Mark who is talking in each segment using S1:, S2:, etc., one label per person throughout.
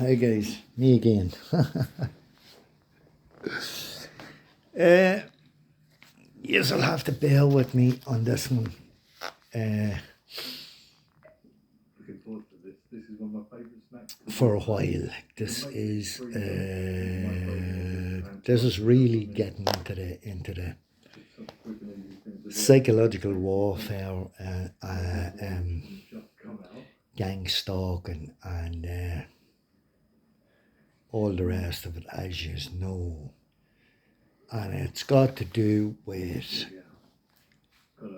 S1: Hi guys, me again. Yes, I'll have to bear with me on this one.
S2: Looking forward to this. This is one of my favourite snacks.
S1: For a while. This is really getting into the psychological warfare, gang stalking, and all the rest of it, as you know. And it's got to do with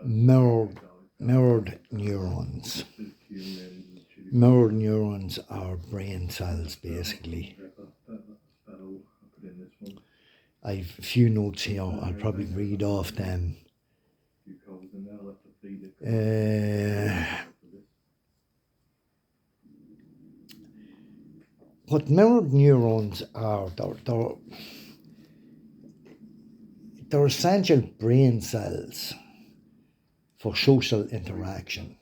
S1: mirrored neurons. Mirrored neurons are brain cells, basically. I've a few notes here. I'll probably read off them. What mirrored neurons are, they're essential brain cells for social interaction.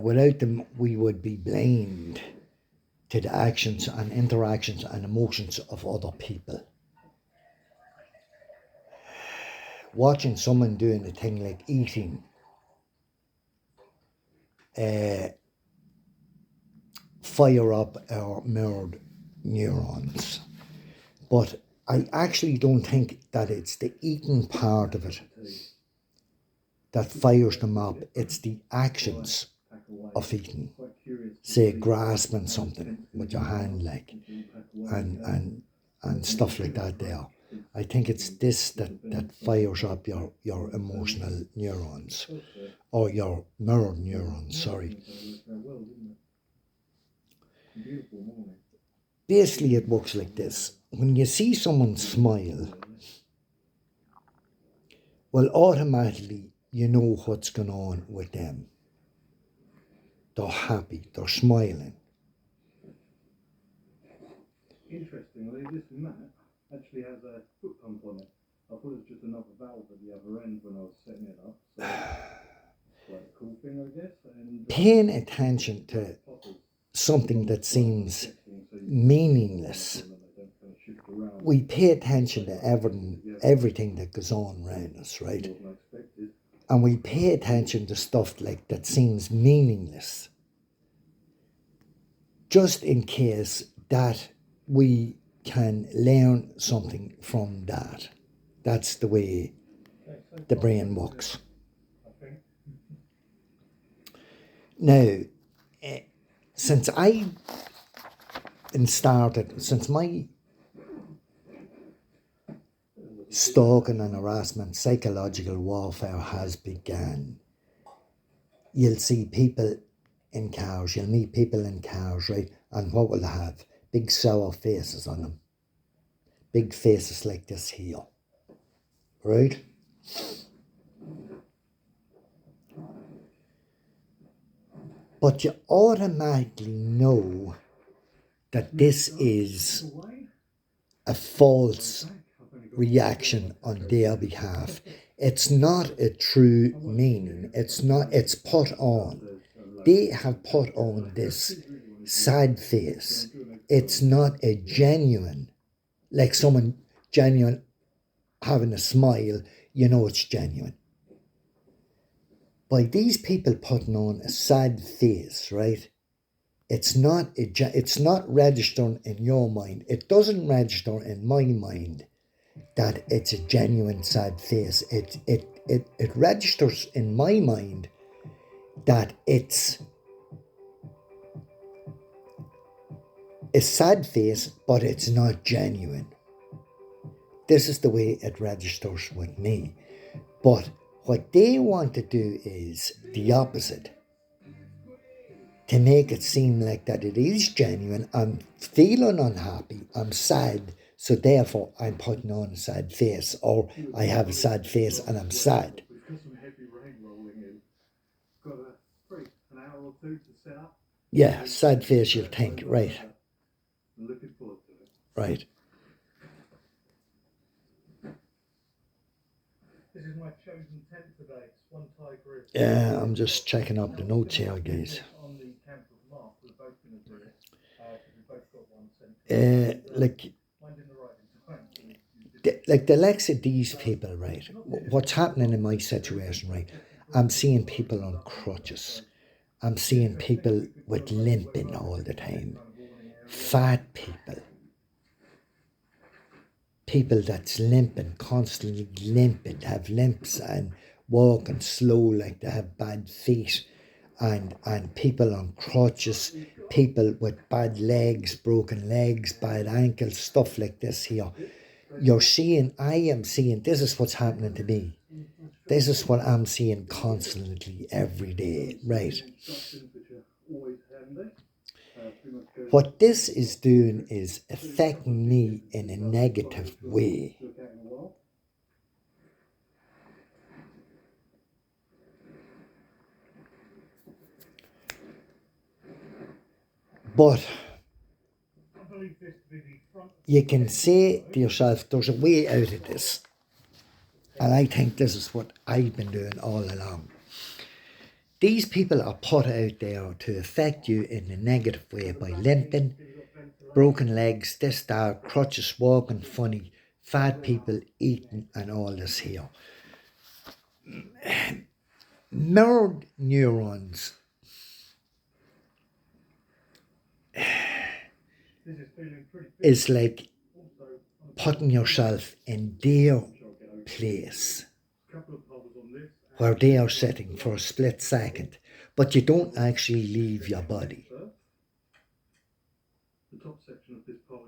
S1: Without them, we would be blind to the actions and interactions and emotions of other people. Watching someone doing a thing like eating fire up our mirrored neurons. But I actually don't think that it's the eating part of it that fires them up. It's the actions of eating. Say grasping something with your hand, like, and stuff like that there. I think it's this that fires up your emotional neurons, or your mirror neurons, sorry. Basically, it works like this. When you see someone smile, well, automatically you know what's going on with them. They're happy, they're smiling.
S2: Interestingly, this mat actually has a foot pump on it. I thought it was just another valve at the other end when I was setting it up. So, quite a cool thing, I guess. And,
S1: paying attention to something that seems meaningless. We pay attention to everything that goes on around us, right? And we pay attention to stuff like that seems meaningless, just in case that we can learn something from that. That's the way the brain works. Now, since my stalking and harassment, psychological warfare has begun, you'll see people in cars, you'll meet people in cars, right? And what will they have? Big sour faces on them. Big faces like this here, right? But you automatically know that this is a false reaction on their behalf. It's not a true meaning. It's put on. They have put on this sad face. It's not a genuine, like someone genuine having a smile, you know it's genuine. By these people putting on a sad face, right? It's not registering in your mind. It doesn't register in my mind that it's a genuine sad face. It registers in my mind that it's a sad face, but it's not genuine. This is the way it registers with me. But what they want to do is the opposite. To make it seem like that it is genuine. I'm feeling unhappy, I'm sad, so therefore I'm putting on a sad face, or I have a sad face and I'm sad.
S2: We've got some heavy rain rolling in. Got an hour or two to set up.
S1: Yeah, sad face, you'll think, right.
S2: I'm looking forward to it.
S1: Right.
S2: This is my chosen tent today. It's one Thai group.
S1: Yeah, I'm just checking up the notes here, guys.
S2: On the camp of Mark, we're both
S1: Like the likes of these people, right? What's happening in my situation, right? I'm seeing people on crutches. I'm seeing people with limping all the time. Fat people. People that's limping, constantly limping, have limps and walking slow like they have bad feet. And people on crutches, people with bad legs, broken legs, bad ankles, stuff like this here. I am seeing, this is what's happening to me. This is what I'm seeing constantly every day, right? What this is doing is affecting me in a negative way. But you can say to yourself, there's a way out of this. And I think this is what I've been doing all along. These people are put out there to affect you in a negative way by limping, broken legs, this, that, crutches, walking funny, fat people eating, and all this here. Mirrored neurons is like putting yourself in their place where they are sitting for a split second, but you don't actually leave your body.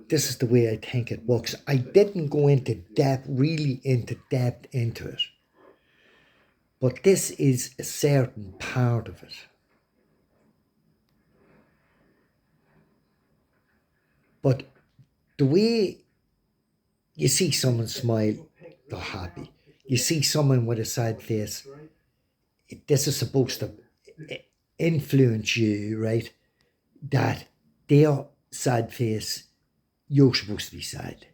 S1: This is the way I think it works. I didn't go really into depth into it, but this is a certain part of it. But the way you see someone smile, they're happy. You see someone with a sad face, this is supposed to influence you, right? That their sad face, you're supposed to be sad.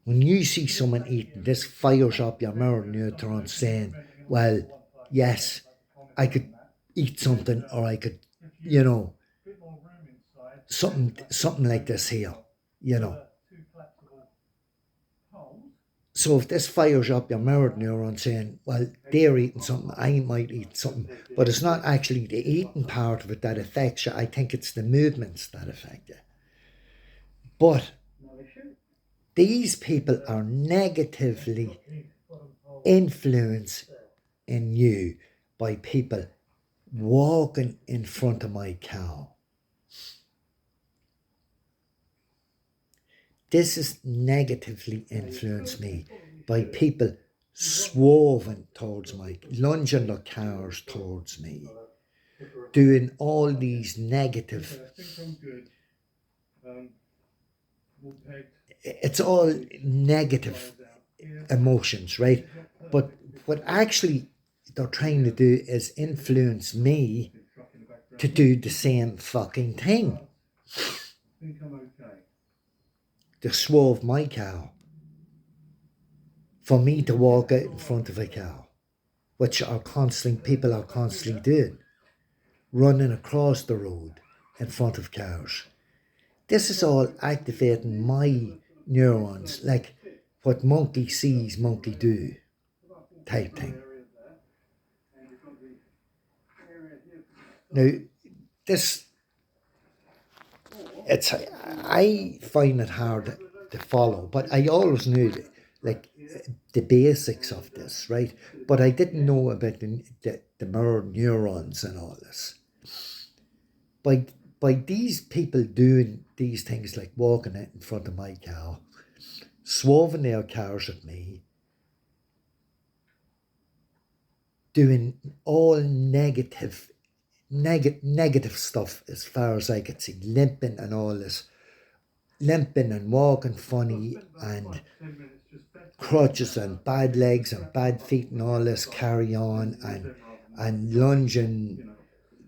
S1: When you see someone eating, this fires up your mirror neurons saying, well, yes, I could eat something, or I could, something like this here, So if this fires up your mirror neuron saying, well, they're eating something, I might eat something, but it's not actually the eating part of it that affects you. I think it's the movements that affect you. But these people are negatively influenced in you by people walking in front of my car. This has negatively influenced me by people swerving towards lunging their cars towards me, doing all these negative. It's all negative emotions, right? But what actually they're trying to do is influence me to do the same fucking thing. To swerve my car. For me to walk out in front of a car, which people are constantly doing. Running across the road in front of cars. This is all activating my neurons, like what monkey sees, monkey do type thing. Now, I find it hard to follow, but I always knew the basics of this, right? But I didn't know about the mirror neurons and all this. By these people doing these things like walking out in front of my car, swerving their cars at me, doing all negative stuff as far as I could see, limping and all this, limping and walking funny and crutches and bad legs and bad feet and all this carry on and lunging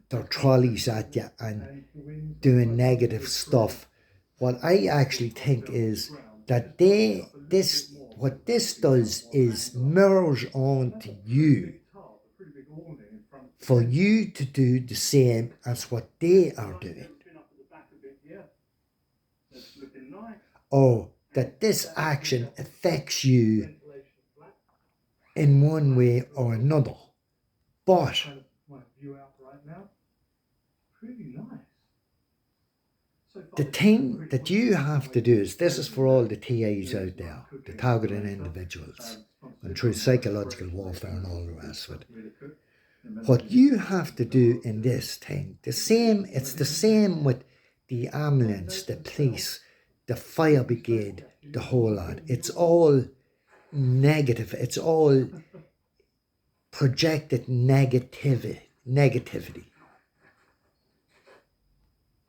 S1: their trolleys at you and doing negative stuff. What I actually think is that what this does is mirrors onto you for you to do the same as what they are doing. or that this action affects you in one way or another. But
S2: My view out right now, pretty nice.
S1: the thing that you have to do is, this is for all the TAs out there, the targeted individuals, and through psychological warfare and all the rest of it. What you have to do in this thing, it's the same with the ambulance, the police, the fire brigade, the whole lot. It's all negative. It's all projected negativity.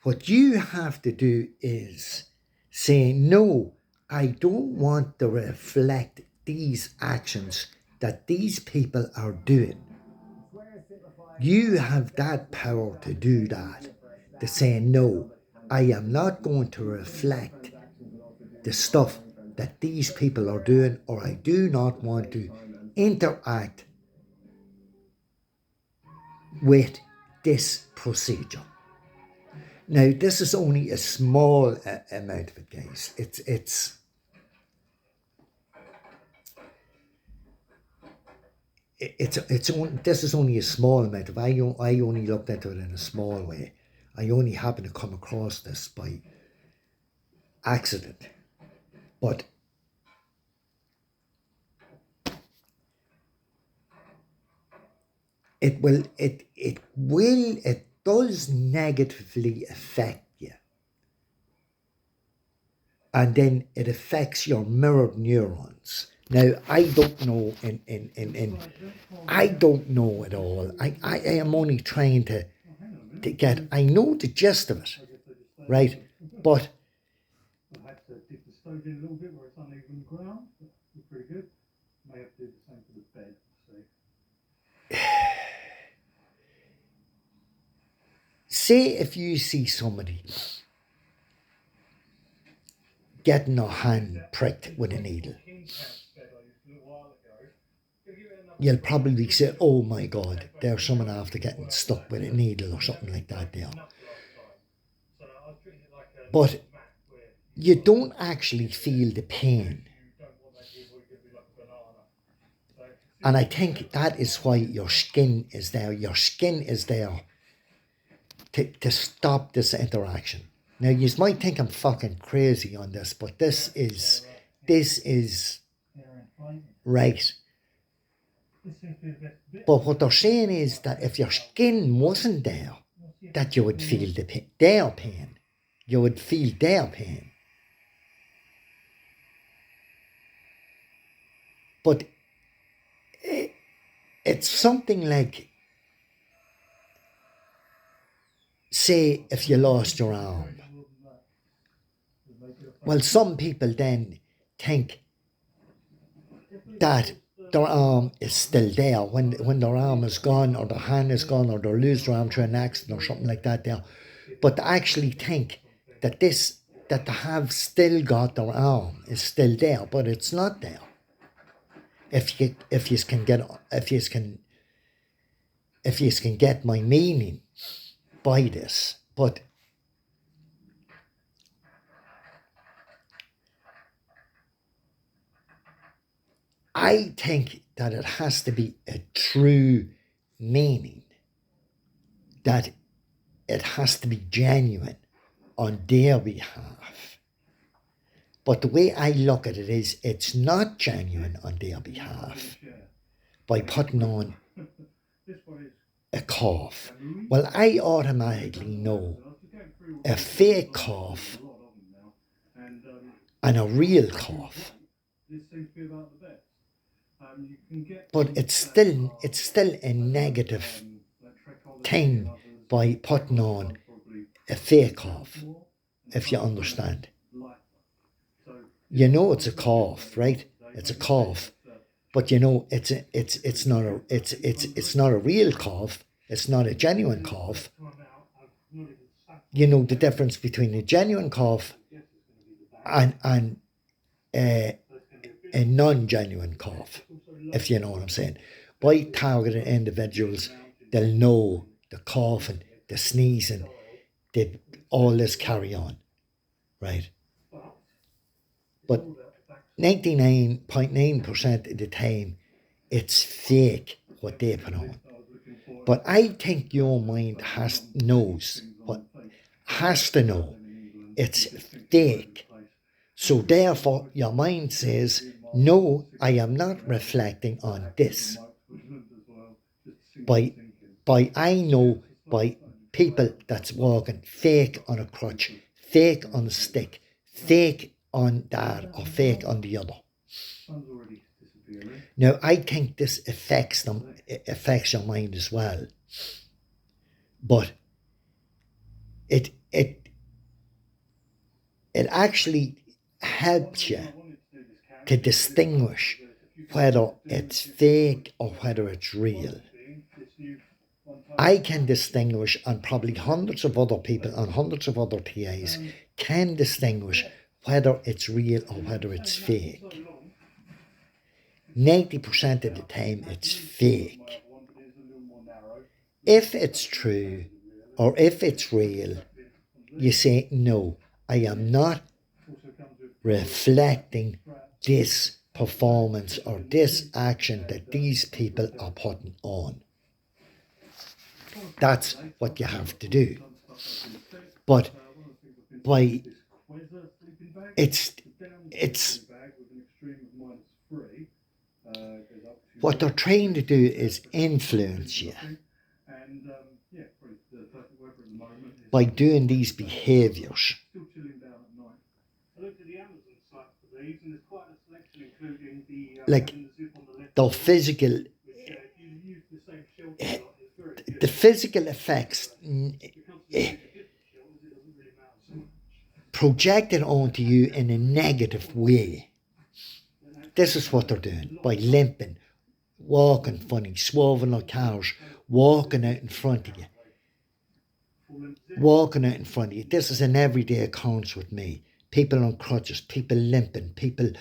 S1: What you have to do is say, no, I don't want to reflect these actions that these people are doing. You have that power to do that, to say, no, I am not going to reflect the stuff that these people are doing, or I do not want to interact with this procedure. Now, this is only a small amount of it, guys. This is only a small amount of. I only looked into it in a small way. I only happened to come across this by accident, but it does negatively affect you, and then it affects your mirrored neurons. Now, I don't know I don't know at all. I am only trying to get, I know the gist of it, right? But
S2: I had to dig the stove in a little bit where it's uneven ground, but it's pretty good. May have to do the same for the bed, so.
S1: say if you see somebody getting their hand pricked with a needle, you'll probably say, oh my God, there's someone after getting stuck with a needle or something like that there. But you don't actually feel the pain. And I think that is why your skin is there. Your skin is there to stop this interaction. Now, you might think I'm fucking crazy on this, but this is right. But what they're saying is that if your skin wasn't there, that you would feel their pain. You would feel their pain. But it's something like, say, if you lost your arm. Well, some people then think that their arm is still there when their arm is gone, or their hand is gone, or they lose their arm through an accident or something like that there. But they actually think that that they have still got their arm is still there, but it's not there. If you can get my meaning by this, but I think that it has to be a true meaning, that it has to be genuine on their behalf. But the way I look at it is, it's not genuine on their behalf by putting on a cough. Well, I automatically know a fake cough and a real cough. But it's still a negative thing by putting on a fake cough, if you understand. You know it's a cough, right? It's a cough, but you know it's not a real cough. It's not a genuine cough. You know the difference between a genuine cough and a non-genuine cough, if you know what I'm saying. By targeting individuals, they'll know the coughing, the sneezing, all this carry on, right? But 99.9% of the time, it's fake what they put on. But I think your mind knows what has to know it's fake. So therefore, your mind says, no, I am not reflecting on this. By I know by people that's walking fake on a crutch, fake on a stick, fake on that or fake on the other. Now I think this affects them, it affects your mind as well. But it actually helps you to distinguish whether it's fake or whether it's real. I can distinguish, and probably hundreds of other people and hundreds of other TAs can distinguish whether it's real or whether it's fake. 90% of the time it's fake. If it's true or if it's real, you say, no, I am not reflecting this performance or this action that these people are putting on. That's what you have to do. But it's what they're trying to do is influence you by doing these behaviours. Like the physical effects projected onto you in a negative way. This is what they're doing by limping, walking funny, swerving like cars, walking out in front of you. This is an everyday occurrence with me. People on crutches, people limping, people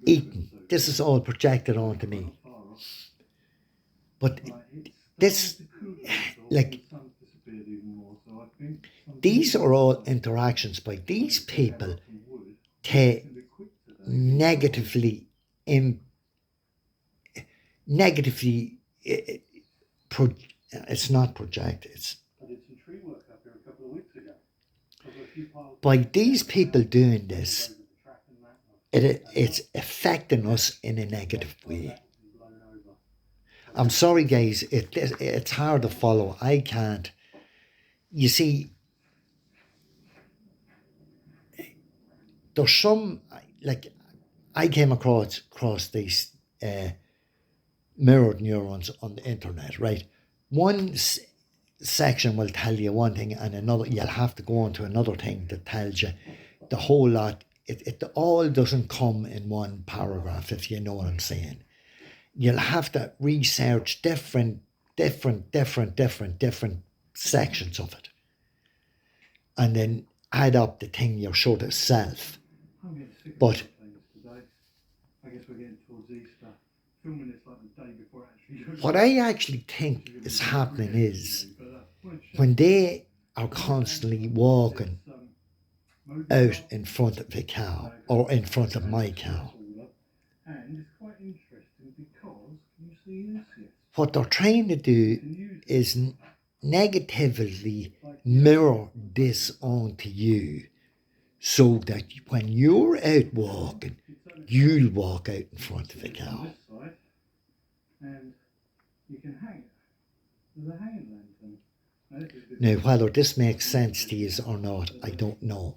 S1: eating. This is all projected onto me. But this, like, these are all interactions by these people to negatively it's not project, it's by these people doing this, it's affecting us in a negative way. I'm sorry guys, it's hard to follow. I can't. You see, there's some, like, I came across these mirrored neurons on the internet, right? One section will tell you one thing and another, you'll have to go on to another thing that tells you the whole lot. It all doesn't come in one paragraph, if you know what I'm saying. You'll have to research different sections of it and then add up the thing you're sure to self. But what I actually think is happening is when they are constantly walking out in front of a cow or in front of my cow, what they're trying to do is negatively mirror this onto you so that when you're out walking, you'll walk out in front of a cow. Now, whether this makes sense to you or not, I don't know.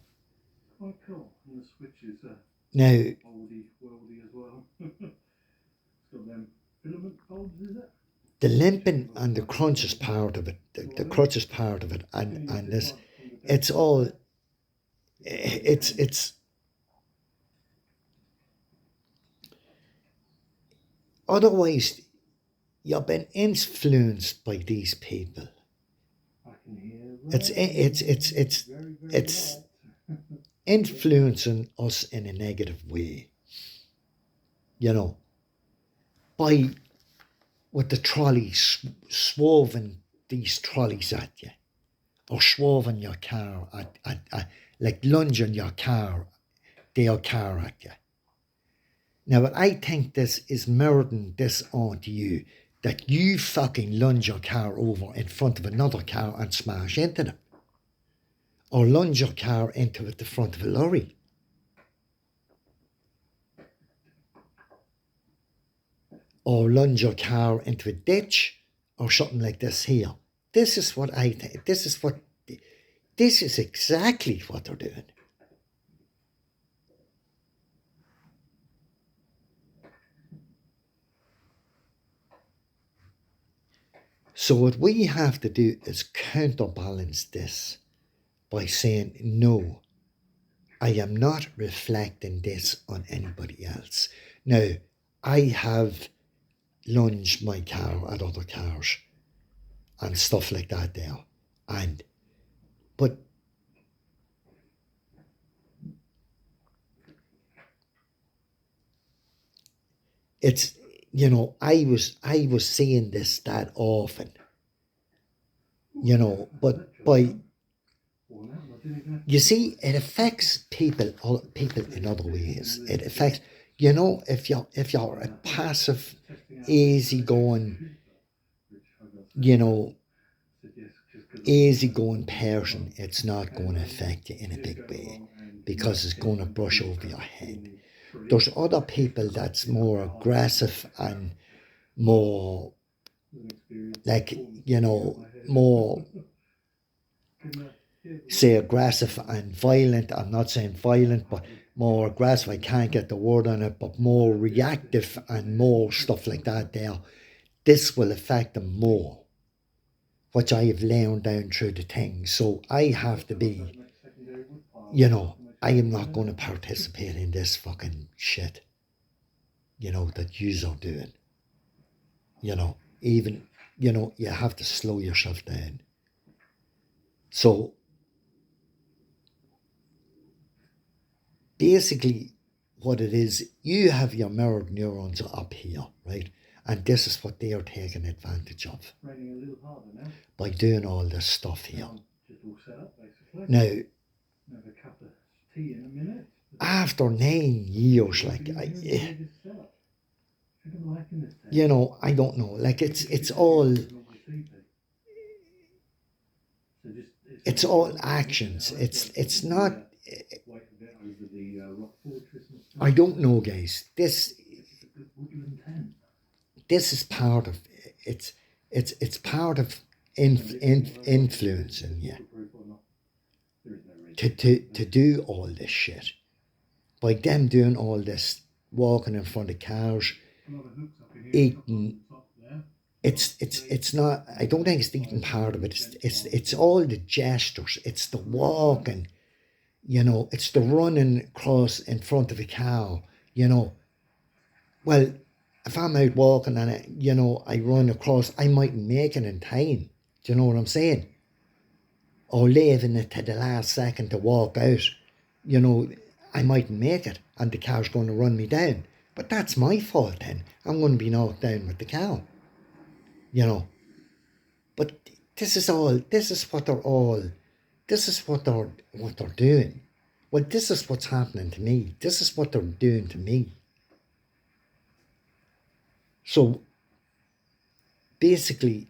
S1: Now, the limping and the crunches part of it, the crutches part of it, and this, it's all, it's otherwise you've been influenced by these people. It's influencing us in a negative way, you know, by with the trolleys, swerving these trolleys at you, or swerving your car like lunging their car at you. Now, what I think this is mirroring this onto you, that you fucking lunge your car over in front of another car and smash into them. Or lunge your car into the front of a lorry. Or lunge your car into a ditch or something like this here. This is what I think. This is exactly what they're doing. So what we have to do is counterbalance this by saying, no, I am not reflecting this on anybody else. Now, I have lunged my car at other cars and stuff like that there. But it's, you know, I was saying this that often, you know, but you see, it affects people in other ways. It affects, you know, if you're a passive, easygoing, you know, easygoing person, it's not going to affect you in a big way because it's going to brush over your head. There's other people that's more aggressive and more, like, you know, more, say, aggressive and violent. I'm not saying violent, but more aggressive. I can't get the word on it, but more reactive and more stuff like that there. This will affect them more, which I have learned down through the thing. So I have to be, you know, I am not going to participate in this fucking shit, you know, that yous are doing. You know, even, you know, you have to slow yourself down. So basically what it is, you have your mirrored neurons up here, right? And this is what they are taking advantage of by doing all this stuff here. Now, after 9 years, like, you know, I don't know, like it's all actions. It's not, I don't know, guys. This is part of it's part of influencing you to do all this shit. By them doing all this, walking in front of cars, eating, it's not, I don't think it's the eating part of it. It's all the gestures, it's the walking, you know, it's the running across in front of a car, you know. Well, if I'm out walking and you know, I run across, I mightn't make it in time. Do you know what I'm saying? Or leaving it to the last second to walk out, you know, I mightn't make it and the car's going to run me down. But that's my fault then. I'm going to be knocked down with the car, you know. But this is what they're doing. Well, this is what's happening to me. This is what they're doing to me. So basically,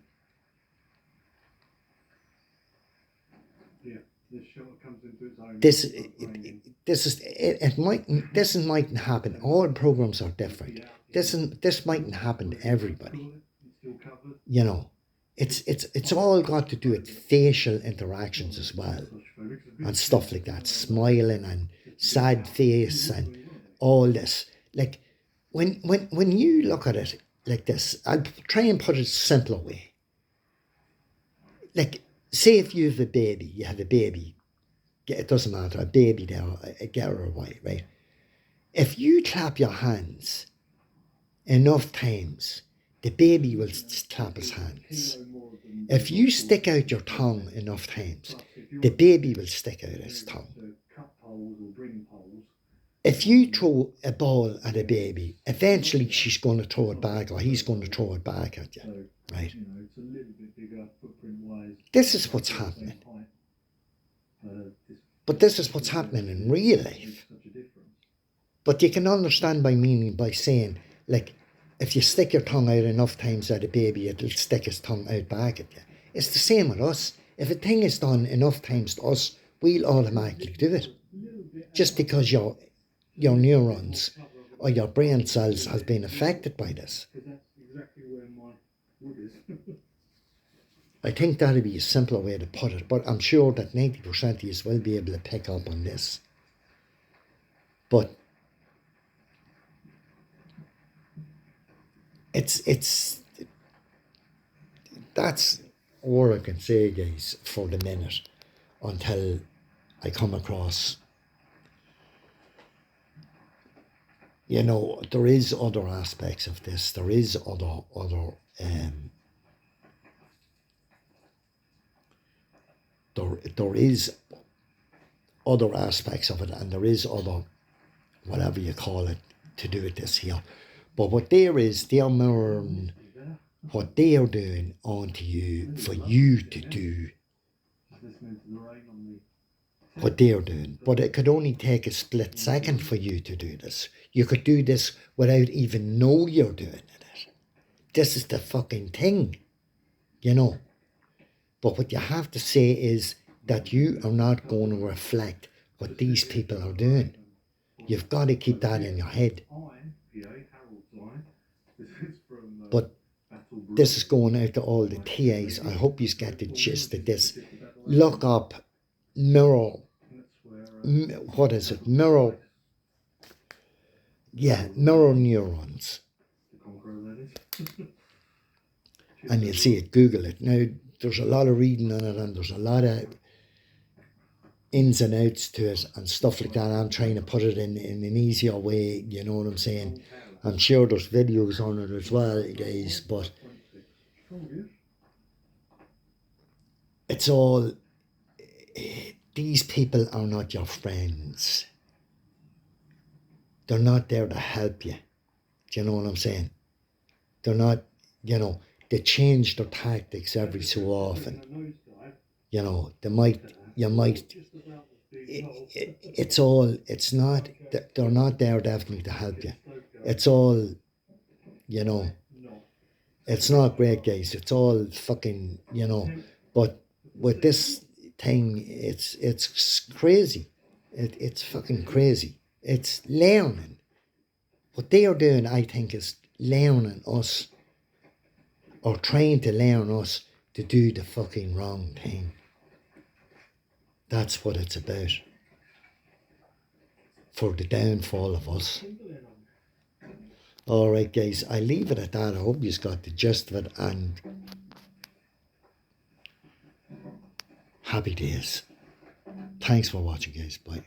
S1: this mightn't happen. All programs are different. This mightn't happen to everybody. You know, it's all got to do with facial interactions as well, and stuff like that, smiling and sad face and all this. Like when you look at it like this, I'll try and put it a simpler way. Like, say if you have a baby, it doesn't matter, a baby there, a girl or a boy, right? If you clap your hands enough times, the baby will clap his hands. If you stick out your tongue enough times, the baby will stick out his tongue. If you throw a ball at a baby, eventually she's going to throw it back, or he's going to throw it back at you, right? This is what's happening. But this is what's happening in real life.
S2: Such a difference.
S1: But you can understand by meaning by saying, like, if you stick your tongue out enough times at a baby, it'll stick its tongue out back at you. It's the same with us. If a thing is done enough times to us, we'll automatically do it. Just because your neurons or your brain cells has been affected by this.
S2: Because that's exactly where my wood is.
S1: I think that'd be a simpler way to put it, but I'm sure that 90% of you will be able to pick up on this. But it's that's all I can say, guys, for the minute, until I come across, you know, there is other aspects of this. There is other there is other aspects of it, and there is other, whatever you call it, to do with this here. But what there is, they're mirroring what they are doing onto you for you to do what they're doing. But it could only take a split second for you to do this. You could do this without even know you're doing it. This is the fucking thing, you know. But what you have to say is that you are not going to reflect what these people are doing. You've got to keep that in your head. But this is going out to all the TAs. I hope you get the gist of this. Look up mirror. What is it? Mirror neurons. And you'll see it. Google it. Now, there's a lot of reading on it, and there's a lot of ins and outs to it and stuff like that. I'm trying to put it in an easier way, you know what I'm saying? I'm sure there's videos on it as well, guys, but it's all, these people are not your friends. They're not there to help you. Do you know what I'm saying? They're not, you know, they change their tactics every so often. You know, it's all, it's not, they're not there definitely to help you. It's all, you know, it's not great, guys. It's all fucking, you know, but with this thing, it's crazy. It's fucking crazy. It's learning. What they are doing, I think, is learning us, or trying to learn us to do the fucking wrong thing. That's what it's about. For the downfall of us. Alright, guys, I leave it at that. I hope you've got the gist of it, and happy days. Thanks for watching, guys. Bye.